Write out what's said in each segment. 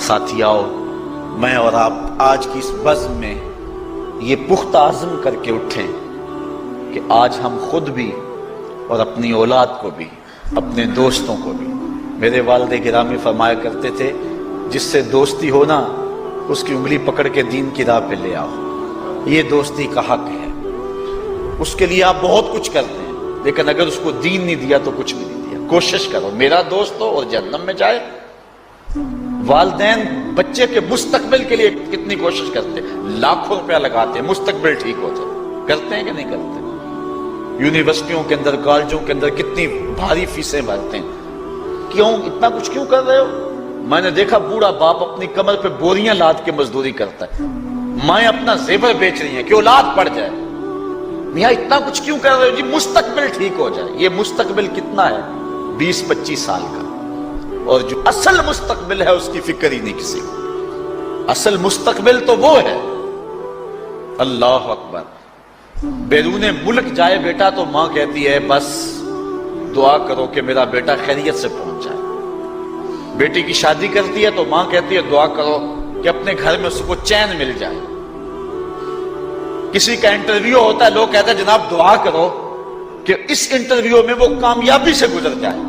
ساتھیاؤ، میں اور آپ آج کی اس بزم میں یہ پختہ عزم کر کے اٹھیں کہ آج ہم خود بھی اور اپنی اولاد کو بھی، اپنے دوستوں کو بھی، میرے والد گرامی فرمایا کرتے تھے جس سے دوستی ہو نا اس کی انگلی پکڑ کے دین کی راہ پہ لے آؤ، یہ دوستی کا حق ہے۔ اس کے لیے آپ بہت کچھ کرتے ہیں لیکن اگر اس کو دین نہیں دیا تو کچھ بھی نہیں دیا۔ کوشش کرو میرا دوست ہو اور جہنم میں جائے۔ والدین بچے کے مستقبل کے لیے کتنی کوشش کرتے ہیں، لاکھوں روپیہ لگاتے ہیں مستقبل ٹھیک ہو جائے، کرتے ہیں کہ نہیں کرتے؟ یونیورسٹیوں کے اندر، کالجوں کے اندر کتنی بھاری فیسیں بھرتے ہیں، کیوں اتنا کچھ کیوں کر رہے ہو؟ میں نے دیکھا بوڑھا باپ اپنی کمر پہ بوریاں لاد کے مزدوری کرتا ہے، مائیں اپنا زیور بیچ رہی ہیں کہ اولاد پڑ جائے۔ میاں اتنا کچھ کیوں کر رہے ہو؟ جی مستقبل ٹھیک ہو جائے۔ یہ مستقبل کتنا ہے؟ 20-25 سال کا، اور جو اصل مستقبل ہے اس کی فکر ہی نہیں کسی کو۔ اصل مستقبل تو وہ ہے، اللہ اکبر، بیرون ملک جائے بیٹا تو ماں کہتی ہے بس دعا کرو کہ میرا بیٹا خیریت سے پہنچ جائے۔ بیٹی کی شادی کرتی ہے تو ماں کہتی ہے دعا کرو کہ اپنے گھر میں اس کو چین مل جائے۔ کسی کا انٹرویو ہوتا ہے، لوگ کہتے ہیں جناب دعا کرو کہ اس انٹرویو میں وہ کامیابی سے گزر جائے۔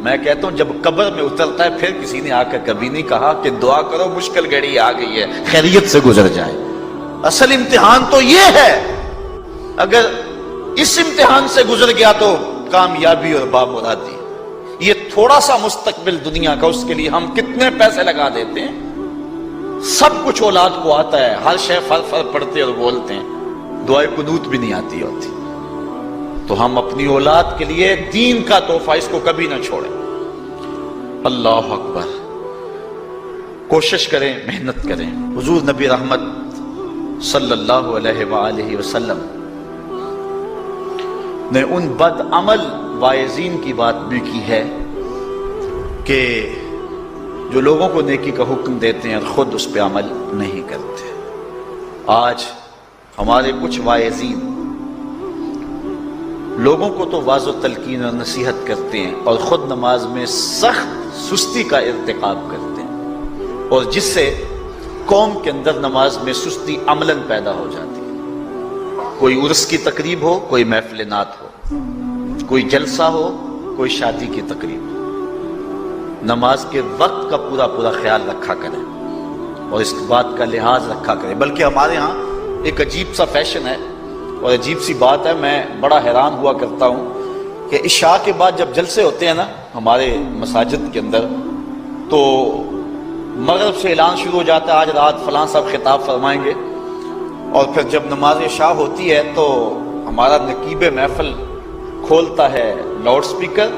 میں کہتا ہوں جب قبر میں اترتا ہے پھر کسی نے آ کر کبھی نہیں کہا کہ دعا کرو مشکل گھڑی آ گئی ہے خیریت سے گزر جائے۔ اصل امتحان تو یہ ہے، اگر اس امتحان سے گزر گیا تو کامیابی اور بامرادی۔ یہ تھوڑا سا مستقبل دنیا کا، اس کے لیے ہم کتنے پیسے لگا دیتے ہیں۔ سب کچھ اولاد کو آتا ہے، ہر شے فر پڑھتے اور بولتے ہیں، دعائے قنوت بھی نہیں آتی ہوتی۔ تو ہم اپنی اولاد کے لیے دین کا تحفہ اس کو کبھی نہ چھوڑیں۔ اللہ اکبر، کوشش کریں، محنت کریں۔ حضور نبی رحمت صلی اللہ علیہ وآلہ وسلم نے ان بد عمل واعظین کی بات بھی کی ہے کہ جو لوگوں کو نیکی کا حکم دیتے ہیں اور خود اس پہ عمل نہیں کرتے۔ آج ہمارے کچھ واعظین لوگوں کو تو واعظ و تلقین اور نصیحت کرتے ہیں اور خود نماز میں سخت سستی کا ارتکاب کرتے ہیں، اور جس سے قوم کے اندر نماز میں سستی عملاً پیدا ہو جاتی ہے۔ کوئی عرس کی تقریب ہو، کوئی محفل نعت ہو، کوئی جلسہ ہو، کوئی شادی کی تقریب ہو، نماز کے وقت کا پورا خیال رکھا کریں اور اس بات کا لحاظ رکھا کریں۔ بلکہ ہمارے ہاں ایک عجیب سا فیشن ہے اور عجیب سی بات ہے، میں بڑا حیران ہوا کرتا ہوں کہ عشاء کے بعد جب جلسے ہوتے ہیں نا ہمارے مساجد کے اندر، تو مغرب سے اعلان شروع ہو جاتا ہے آج رات فلاں صاحب خطاب فرمائیں گے، اور پھر جب نماز عشاء ہوتی ہے تو ہمارا نقیب محفل کھولتا ہے لاؤڈ سپیکر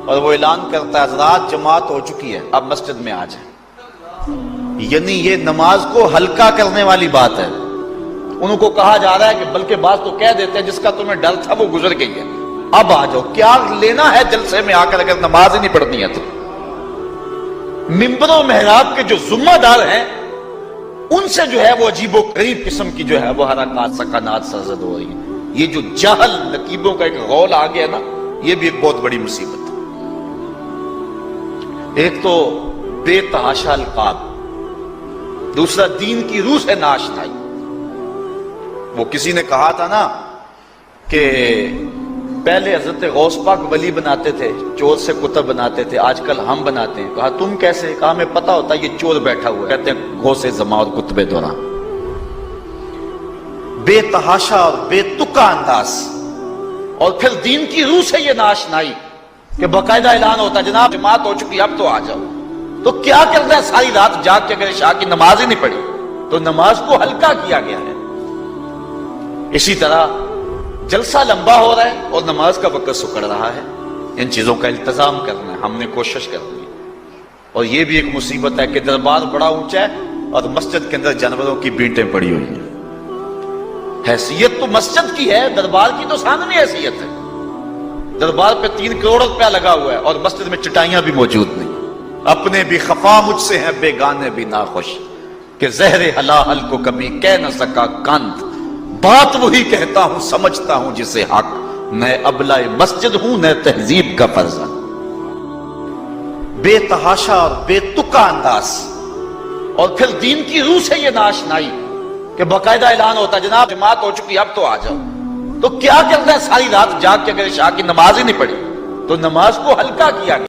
اور وہ اعلان کرتا ہے حضرات جماعت ہو چکی ہے، اب مسجد میں آ جائیں۔ یعنی یہ نماز کو ہلکا کرنے والی بات ہے۔ انہوں کو کہا جا رہا ہے کہ بلکہ بعض تو کہہ دیتے ہیں جس کا تمہیں ڈر تھا وہ گزر گئی ہے، اب آ جاؤ، کیا لینا ہے جلسے میں آ کر اگر نماز ہی نہیں پڑھنی ہے تو۔ ممبر و محراب کے جو ذمہ دار ہیں ان سے جو ہے وہ عجیب و غریب قسم کی جو ہے وہ حرکات سکنات سرزد ہو رہی ہیں۔ یہ جو جاہل نقیبوں کا ایک غول آ گیا نا، یہ بھی ایک بہت بڑی مصیبت ہے۔ ایک تو بے تحاشا القاب، دوسرا دین کی روح سے ناشنائی۔ وہ کسی نے کہا تھا نا کہ پہلے حضرت غوث پاک ولی بناتے تھے، چور سے کتب بناتے تھے، آج کل ہم بناتے ہیں۔ کہا تم کیسے؟ کہا ہمیں پتا ہوتا ہے یہ چور بیٹھا ہوا ہے، کہتے ہیں غوث زماں اور کتب دوران۔ بے تحاشا اور بے تکا انداز، اور پھر دین کی روح سے یہ ناشنائی کہ باقاعدہ اعلان ہوتا ہے جناب جماعت ہو چکی اب تو آ جاؤ۔ تو کیا کرتا ہے ساری رات جاگ کے اگر عشاء کی نماز ہی نہیں پڑھی تو نماز کو ہلکا کیا گیا ہے۔ اسی طرح جلسہ لمبا ہو رہا ہے اور نماز کا وقت سکڑ رہا ہے۔ ان چیزوں کا التزام کرنا ہے، ہم نے کوشش کرنی ہے۔ اور یہ بھی ایک مصیبت ہے کہ دربار بڑا اونچا ہے اور مسجد کے اندر جانوروں کی بینٹیں پڑی ہوئی ہیں۔ حیثیت تو مسجد کی ہے، دربار کی تو ثانوی حیثیت ہے۔ دربار پہ 3 کروڑ روپیہ لگا ہوا ہے اور مسجد میں چٹائیاں بھی موجود نہیں۔ اپنے بھی خفا مجھ سے ہیں بیگانے بھی ناخوش، کہ زہر حلال کو کبھی کہہ نہ سکا کند، بات وہی کہتا ہوں سمجھتا ہوں جسے حق، میں ابلہ مسجد ہوں نہ تہذیب کا فرزند۔ بے تحاشا اور بے تکا انداز اور پھر دین کی روح سے یہ ناشنائی کہ باقاعدہ اعلان ہوتا ہے جناب جماعت ہو چکی اب تو آ جاؤ، تو کیا کرتا ہے ساری رات جاگ کے اگر عشاء کی نماز ہی نہیں پڑھی تو نماز کو ہلکا کیا گیا۔